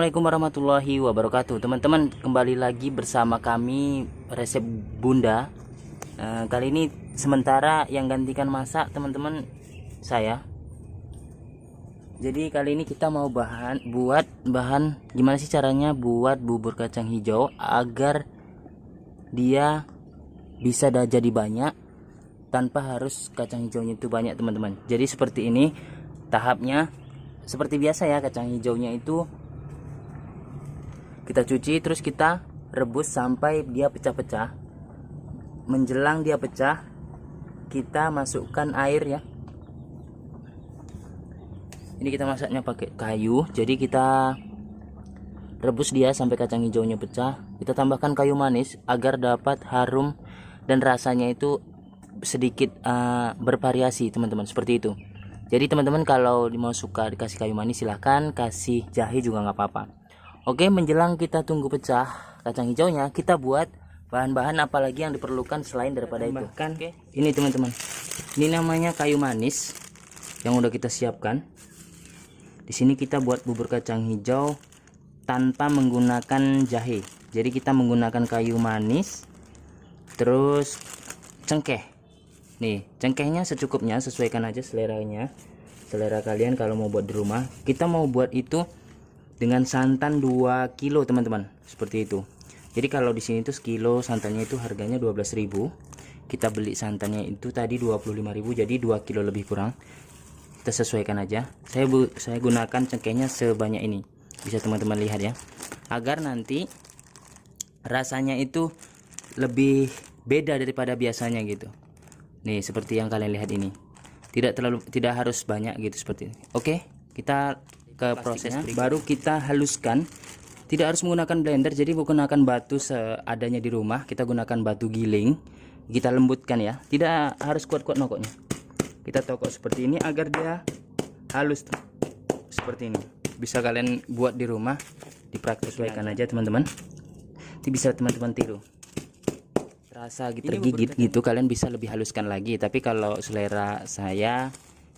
Assalamualaikum warahmatullahi wabarakatuh. Teman-teman, kembali lagi bersama kami resep Bunda. Kali ini sementara yang gantikan masak teman-teman saya. Jadi kali ini kita mau buat bahan gimana sih caranya buat bubur kacang hijau agar dia bisa jadi banyak tanpa harus kacang hijaunya itu banyak teman-teman. Jadi seperti ini tahapnya. Seperti biasa ya, kacang hijaunya itu kita cuci, terus kita rebus sampai dia pecah-pecah. Menjelang dia pecah, kita masukkan air ya. Ini kita masaknya pakai kayu, jadi kita rebus dia sampai kacang hijaunya pecah. Kita tambahkan kayu manis agar dapat harum dan rasanya itu sedikit bervariasi teman-teman, seperti itu. Jadi teman-teman kalau mau suka dikasih kayu manis silahkan, kasih jahe juga nggak apa-apa. Oke, menjelang kita tunggu pecah kacang hijaunya, kita buat bahan-bahan apalagi yang diperlukan selain daripada itu. Oke. Ini teman-teman, ini namanya kayu manis yang udah kita siapkan. Di sini kita buat bubur kacang hijau tanpa menggunakan jahe. Jadi kita menggunakan kayu manis, terus cengkeh. Nih, cengkehnya secukupnya, sesuaikan aja selera kalian kalau mau buat di rumah. Kita mau buat itu dengan santan 2 kilo teman-teman, seperti itu. Jadi kalau di sini tuh sekilo santannya itu harganya 12.000. Kita beli santannya itu tadi 25.000, jadi 2 kilo lebih kurang. Kita sesuaikan aja. Saya gunakan cengkehnya sebanyak ini. Bisa teman-teman lihat ya. Agar nanti rasanya itu lebih beda daripada biasanya gitu. Nih, seperti yang kalian lihat ini. Tidak harus banyak gitu seperti ini. Oke, kita ke prosesnya. Baru kita haluskan. Tidak harus menggunakan blender, jadi menggunakan batu seadanya di rumah. Kita gunakan batu giling, kita lembutkan ya, tidak harus kuat-kuat nokoknya. Kita tokok seperti ini agar dia halus seperti ini. Bisa kalian buat di rumah, dipraktikkan aja teman-teman. Nanti bisa teman-teman tiru. Rasa tergigit gitu, kalian bisa lebih haluskan lagi, tapi kalau selera saya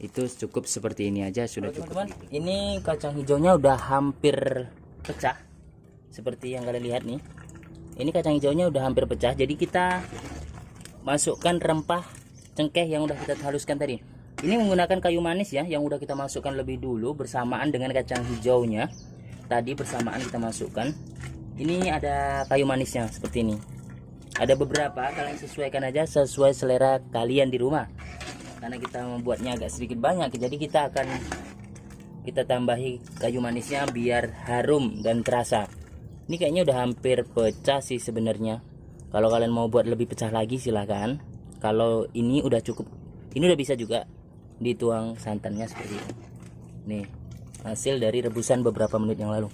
itu cukup seperti ini aja sudah cukup. Teman-teman, ini kacang hijaunya udah hampir pecah seperti yang kalian lihat nih. Ini kacang hijaunya udah hampir pecah, jadi kita masukkan rempah cengkeh yang udah kita haluskan tadi. Ini menggunakan kayu manis ya, yang udah kita masukkan lebih dulu bersamaan dengan kacang hijaunya. Tadi bersamaan kita masukkan. Ini ada kayu manisnya seperti ini. Ada beberapa, kalian sesuaikan aja sesuai selera kalian di rumah. Karena kita membuatnya agak sedikit banyak, jadi kita tambahi kayu manisnya biar harum dan terasa. Ini kayaknya udah hampir pecah sih sebenarnya. Kalau kalian mau buat lebih pecah lagi silahkan. Kalau ini udah cukup, ini udah bisa juga dituang santannya seperti ini. Nih, hasil dari rebusan beberapa menit yang lalu.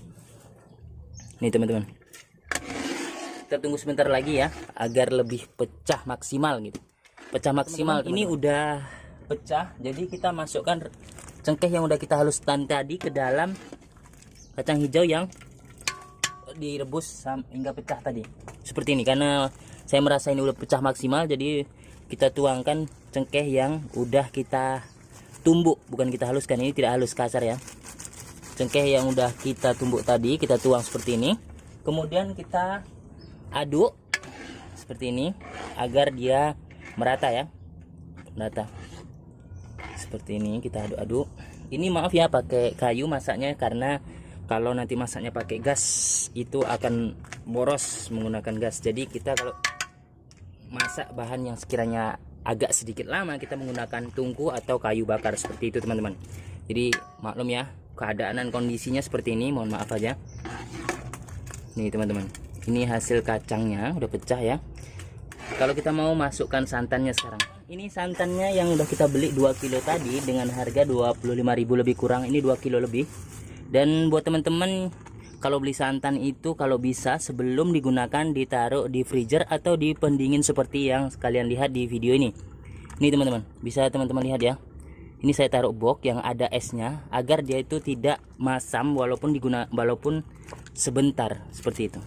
Nih teman-teman, kita tunggu sebentar lagi ya agar lebih pecah maksimal gitu. Pecah maksimal. Teman-teman, ini udah pecah, jadi kita masukkan cengkeh yang udah kita haluskan tadi ke dalam kacang hijau yang direbus hingga pecah tadi seperti ini. Karena saya merasa ini udah pecah maksimal, jadi kita tuangkan cengkeh yang udah kita tumbuk, bukan kita haluskan. Ini tidak halus, kasar ya. Cengkeh yang udah kita tumbuk tadi kita tuang seperti ini, kemudian kita aduk seperti ini agar dia merata ya, merata seperti ini. Kita aduk-aduk. Ini maaf ya pakai kayu masaknya, karena kalau nanti masaknya pakai gas itu akan boros menggunakan gas. Jadi kita kalau masak bahan yang sekiranya agak sedikit lama, kita menggunakan tungku atau kayu bakar seperti itu teman-teman. Jadi maklum ya, keadaan dan kondisinya seperti ini, mohon maaf aja. Nih teman-teman, ini hasil kacangnya udah pecah ya. Kalau kita mau masukkan santannya sekarang, ini santannya yang udah kita beli 2 kilo tadi dengan harga 25.000 lebih kurang, ini 2 kilo lebih. Dan buat teman-teman, kalau beli santan itu kalau bisa sebelum digunakan ditaruh di freezer atau di pendingin seperti yang kalian lihat di video ini. Ini teman-teman, bisa teman-teman lihat ya. Ini saya taruh box yang ada esnya agar dia itu tidak masam walaupun sebentar seperti itu.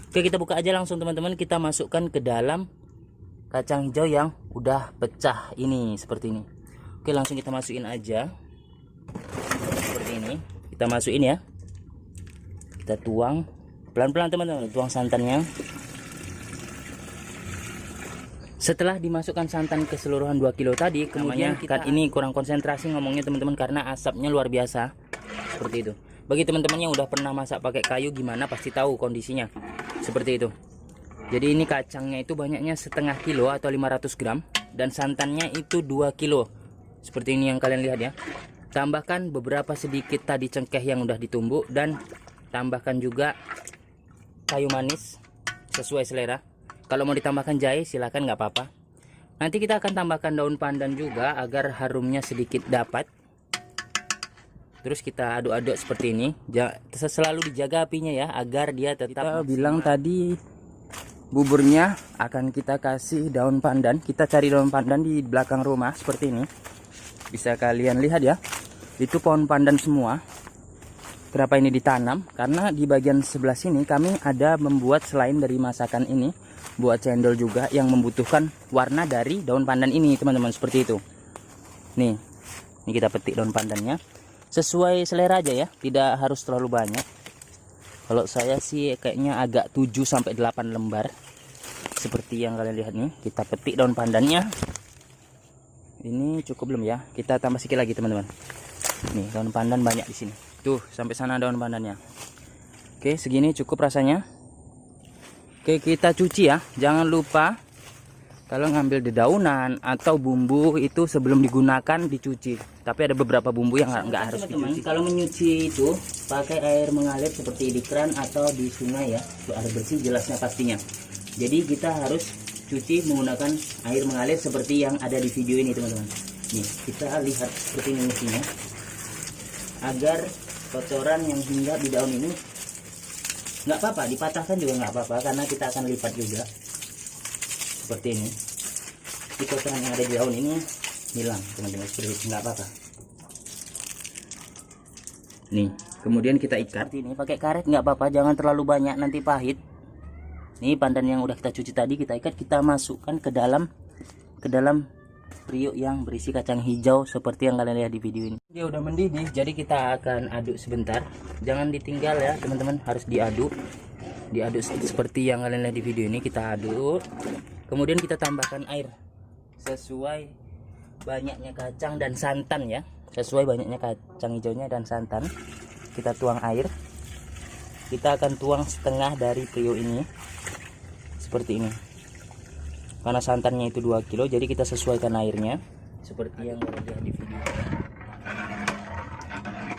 Oke, kita buka aja langsung teman-teman. Kita masukkan ke dalam kacang hijau yang udah pecah ini seperti ini. Oke, langsung kita masukin aja seperti ini. Kita masukin ya. Kita tuang pelan-pelan teman-teman, tuang santannya. Setelah dimasukkan santan keseluruhan 2 kilo tadi, kemudian kita ini kurang konsentrasi ngomongnya teman-teman karena asapnya luar biasa. Seperti itu. Bagi teman-teman yang udah pernah masak pakai kayu gimana pasti tahu kondisinya. Seperti itu. Jadi ini kacangnya itu banyaknya setengah kilo atau 500 gram dan santannya itu 2 kilo. Seperti ini yang kalian lihat ya. Tambahkan beberapa sedikit tadi cengkeh yang udah ditumbuk dan tambahkan juga kayu manis sesuai selera. Kalau mau ditambahkan jahe silahkan, nggak apa-apa. Nanti kita akan tambahkan daun pandan juga agar harumnya sedikit dapat. Terus kita aduk-aduk seperti ini. Selalu dijaga apinya ya agar dia tetap. Kita bilang tadi buburnya akan kita kasih daun pandan. Kita cari daun pandan di belakang rumah seperti ini. Bisa kalian lihat ya. Itu pohon pandan semua. Kenapa ini ditanam? Karena di bagian sebelah sini kami ada membuat selain dari masakan ini, buat cendol juga yang membutuhkan warna dari daun pandan ini teman-teman, seperti itu. Nih, ini kita petik daun pandannya. Sesuai selera aja ya, tidak harus terlalu banyak. Kalau saya sih kayaknya agak 7-8 lembar. Seperti yang kalian lihat nih, kita petik daun pandannya. Ini cukup belum ya? Kita tambah sedikit lagi teman-teman. Nih, daun pandan banyak di sini. Tuh, sampai sana daun pandannya. Oke, segini cukup rasanya. Oke, kita cuci ya. Jangan lupa kalau ngambil dedaunan atau bumbu itu sebelum digunakan dicuci. Tapi ada beberapa bumbu yang nggak harus dicuci. Kalau menyuci itu pakai air mengalir seperti di keran atau di sungai ya. Air bersih jelasnya pastinya. Jadi kita harus cuci menggunakan air mengalir seperti yang ada di video ini teman-teman. Nih, kita lihat seperti ini nyucinya. Agar kotoran yang hinggap di daun ini nggak apa-apa, dipatahkan juga nggak apa-apa karena kita akan lipat juga seperti ini. Di kotoran yang ada di daun ini hilang teman-teman, seperti itu, nggak apa-apa. Nih, kemudian kita ikat ini pakai karet, nggak apa-apa, jangan terlalu banyak nanti pahit. Nih pandan yang udah kita cuci tadi kita ikat, kita masukkan ke dalam periuk yang berisi kacang hijau seperti yang kalian lihat di video ini. Dia udah mendidih, jadi kita akan aduk sebentar. Jangan ditinggal ya teman-teman, harus diaduk seperti yang kalian lihat di video ini. Kita aduk, kemudian kita tambahkan air sesuai banyaknya kacang dan santan ya, sesuai banyaknya kacang hijaunya dan santan. Kita tuang air, kita akan tuang setengah dari periuk ini seperti ini. Karena santannya itu 2 kilo, jadi kita sesuaikan airnya seperti yang ada di video.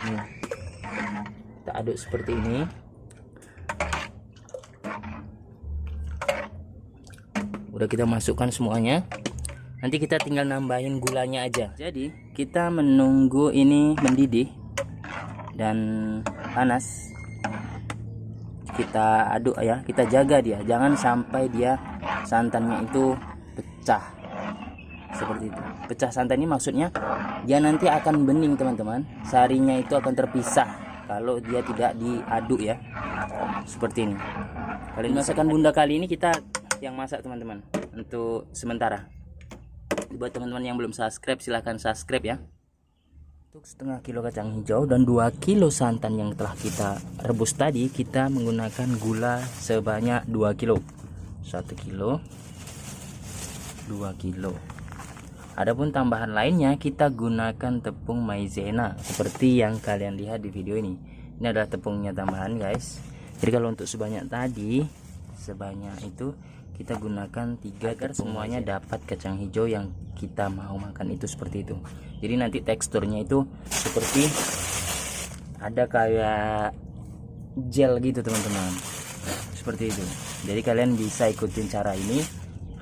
Nih, kita aduk seperti ini. Udah kita masukkan semuanya. Nanti kita tinggal nambahin gulanya aja. Jadi kita menunggu ini mendidih dan panas. Kita aduk ya, kita jaga dia, jangan sampai dia santannya itu pecah seperti itu. Pecah santan ini maksudnya dia nanti akan bening teman-teman, sarinya itu akan terpisah kalau dia tidak diaduk ya, seperti ini. Kalian masakan bunda kali ini kita yang masak teman-teman untuk sementara. Buat teman-teman yang belum subscribe silahkan subscribe ya. Untuk setengah kilo kacang hijau dan 2 kilo santan yang telah kita rebus tadi, kita menggunakan gula sebanyak 2 kilo. 1 kilo, 2 kilo. Adapun tambahan lainnya kita gunakan tepung maizena seperti yang kalian lihat di video ini. Ini adalah tepungnya tambahan guys. Jadi kalau untuk sebanyak tadi, sebanyak itu kita gunakan 3 agar semuanya dapat kacang hijau yang kita mau makan itu seperti itu. Jadi nanti teksturnya itu seperti ada kayak gel gitu teman-teman, seperti itu. Jadi kalian bisa ikutin cara ini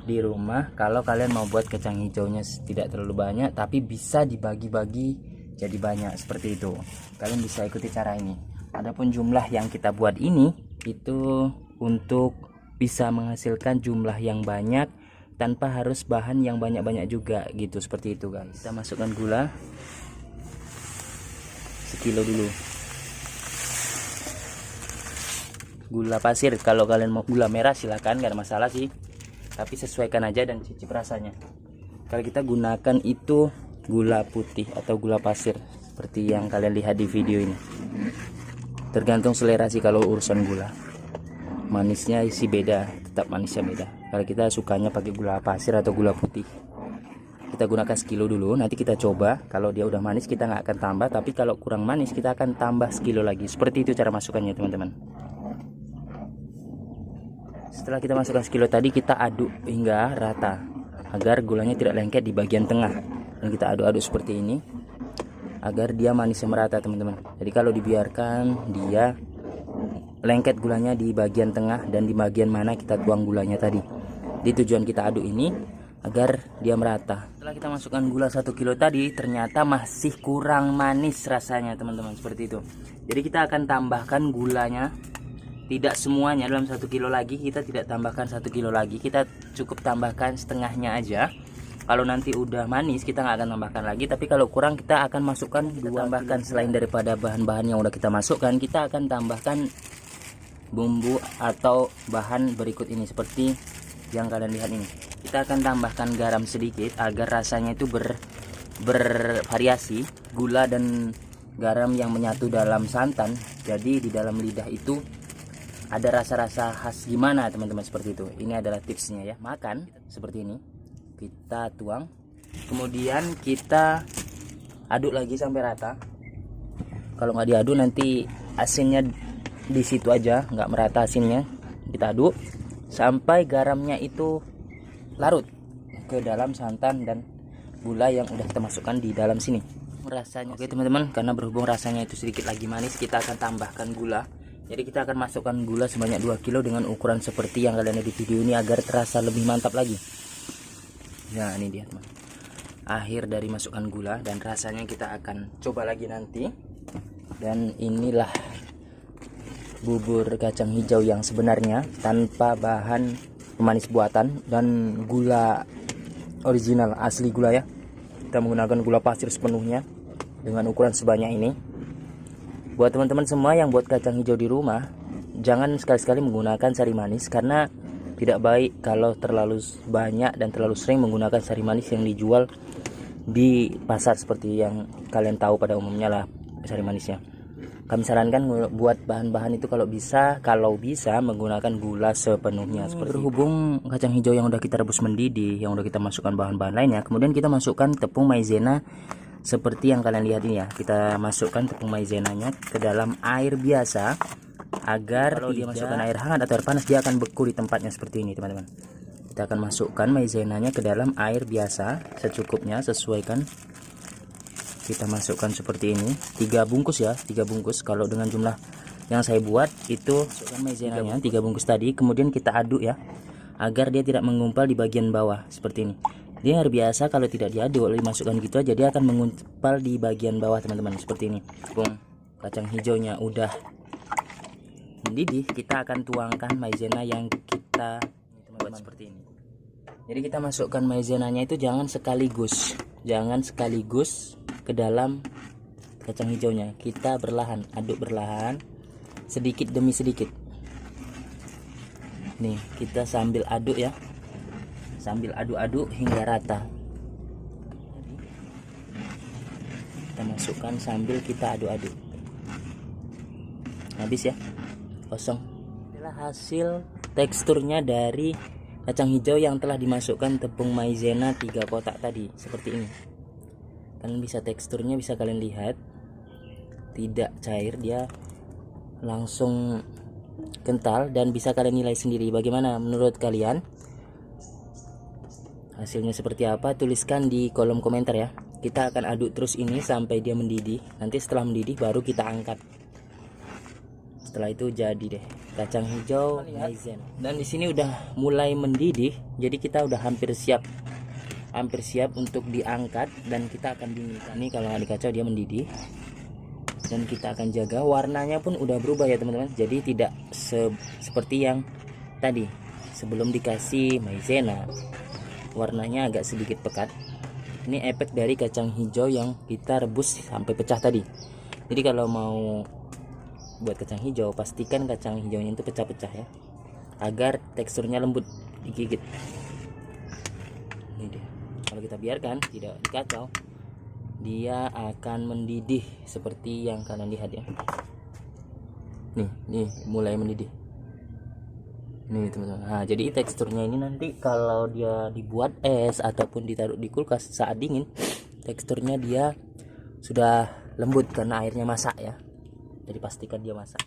di rumah. Kalau kalian mau buat kacang hijaunya tidak terlalu banyak tapi bisa dibagi-bagi jadi banyak seperti itu, kalian bisa ikuti cara ini. Adapun jumlah yang kita buat ini itu untuk bisa menghasilkan jumlah yang banyak tanpa harus bahan yang banyak-banyak juga gitu, seperti itu guys. Kita masukkan gula sekilo dulu, gula pasir. Kalau kalian mau gula merah silakan, gak ada masalah sih, tapi sesuaikan aja dan cicip rasanya. Kalau kita gunakan itu gula putih atau gula pasir seperti yang kalian lihat di video ini. tergantung selera sih. Kalau urusan gula manisnya sih beda, tetap manisnya beda. Kalau kita sukanya pakai gula pasir atau gula putih, kita gunakan sekilo dulu, nanti kita coba. Kalau dia udah manis kita nggak akan tambah, tapi kalau kurang manis kita akan tambah sekilo lagi. Seperti itu cara masukkannya teman-teman. Setelah kita masukkan sekilo tadi, kita aduk hingga rata agar gulanya tidak lengket di bagian tengah, dan kita aduk-aduk seperti ini agar dia manisnya merata teman-teman. Jadi kalau dibiarkan, dia lengket gulanya di bagian tengah dan di bagian mana kita tuang gulanya tadi. Di tujuan kita aduk ini agar dia merata. Setelah kita masukkan gula 1 kilo tadi, ternyata masih kurang manis rasanya teman-teman, seperti itu. Jadi kita akan tambahkan gulanya, tidak semuanya dalam 1 kilo lagi. Kita tidak tambahkan 1 kilo lagi, kita cukup tambahkan setengahnya aja. Kalau nanti udah manis kita nggak akan tambahkan lagi, tapi kalau kurang kita akan masukkan tambahkan. Selain daripada bahan-bahan yang udah kita masukkan, kita akan tambahkan bumbu atau bahan berikut ini, seperti yang kalian lihat ini. Kita akan tambahkan garam sedikit agar rasanya itu bervariasi, gula dan garam yang menyatu dalam santan, jadi di dalam lidah itu ada rasa-rasa khas gimana teman-teman, seperti itu. Ini adalah tipsnya ya. Makan seperti ini, kita tuang, kemudian kita aduk lagi sampai rata. Kalau nggak diaduk nanti asinnya di situ aja, nggak merata asinnya. Kita aduk sampai garamnya itu larut ke dalam santan dan gula yang udah kita masukkan di dalam sini. Rasanya oke teman-teman, karena berhubung rasanya itu sedikit lagi manis, kita akan tambahkan gula. Jadi kita akan masukkan gula sebanyak 2 kilo dengan ukuran seperti yang kalian lihat di video ini agar terasa lebih mantap lagi. Nah ini dia teman, akhir dari masukkan gula, dan rasanya kita akan coba lagi nanti. Dan inilah bubur kacang hijau yang sebenarnya, tanpa bahan pemanis buatan dan gula original asli gula ya. Kita menggunakan gula pasir sepenuhnya dengan ukuran sebanyak ini. Buat teman-teman semua yang buat kacang hijau di rumah, jangan sekali-sekali menggunakan sari manis, karena tidak baik kalau terlalu banyak dan terlalu sering menggunakan sari manis yang dijual di pasar, seperti yang kalian tahu pada umumnya lah sari manisnya. Kami sarankan buat bahan-bahan itu kalau bisa menggunakan gula sepenuhnya. Berhubung kacang hijau yang udah kita rebus mendidih, yang udah kita masukkan bahan-bahan lainnya, kemudian kita masukkan tepung maizena seperti yang kalian lihat ini ya. Kita masukkan tepung maizenanya ke dalam air biasa agar kalau dia masukkan air hangat atau air panas dia akan beku di tempatnya seperti ini teman-teman. Kita akan masukkan maizenanya ke dalam air biasa secukupnya, sesuaikan. Kita masukkan seperti ini 3 bungkus ya, 3 bungkus. Kalau dengan jumlah yang saya buat itu masukkan maizenanya 3 bungkus tadi, kemudian kita aduk ya agar dia tidak mengumpal di bagian bawah seperti ini. Dia air biasa, kalau tidak diaduk dimasukkan gitu aja dia akan mengumpal di bagian bawah teman-teman, seperti ini. Tepung kacang hijaunya udah mendidih, kita akan tuangkan maizena yang kita buat seperti ini. Jadi kita masukkan maizenanya itu jangan sekaligus ke dalam kacang hijaunya. Kita berlahan, aduk berlahan, sedikit demi sedikit. Nih kita sambil aduk ya, sambil aduk-aduk hingga rata. Kita masukkan sambil kita aduk-aduk. Habis ya, kosong. Inilah hasil teksturnya dari kacang hijau yang telah dimasukkan tepung maizena 3 kotak tadi, seperti ini. Kalian bisa, teksturnya bisa kalian lihat, tidak cair, dia langsung kental, dan bisa kalian nilai sendiri bagaimana menurut kalian hasilnya seperti apa. Tuliskan di kolom komentar ya. Kita akan aduk terus ini sampai dia mendidih. Nanti setelah mendidih baru kita angkat. Setelah itu jadi deh kacang hijau maizena. Dan di sini udah mulai mendidih, jadi kita udah hampir siap untuk diangkat, dan kita akan dinginkan. Ini kalau nggak dikacau dia mendidih, dan kita akan jaga warnanya pun udah berubah ya teman-teman. Jadi tidak seperti yang tadi sebelum dikasih maizena, warnanya agak sedikit pekat. Ini efek dari kacang hijau yang kita rebus sampai pecah tadi. Jadi kalau mau buat kacang hijau, pastikan kacang hijaunya itu pecah-pecah ya, agar teksturnya lembut digigit. Ini dia. Kalau kita biarkan tidak dikacau, dia akan mendidih seperti yang kalian lihat ya. Nih mulai mendidih nih teman-teman. Nah, jadi teksturnya ini nanti kalau dia dibuat es ataupun ditaruh di kulkas saat dingin, teksturnya dia sudah lembut karena airnya masak ya. Jadi pastikan dia masak.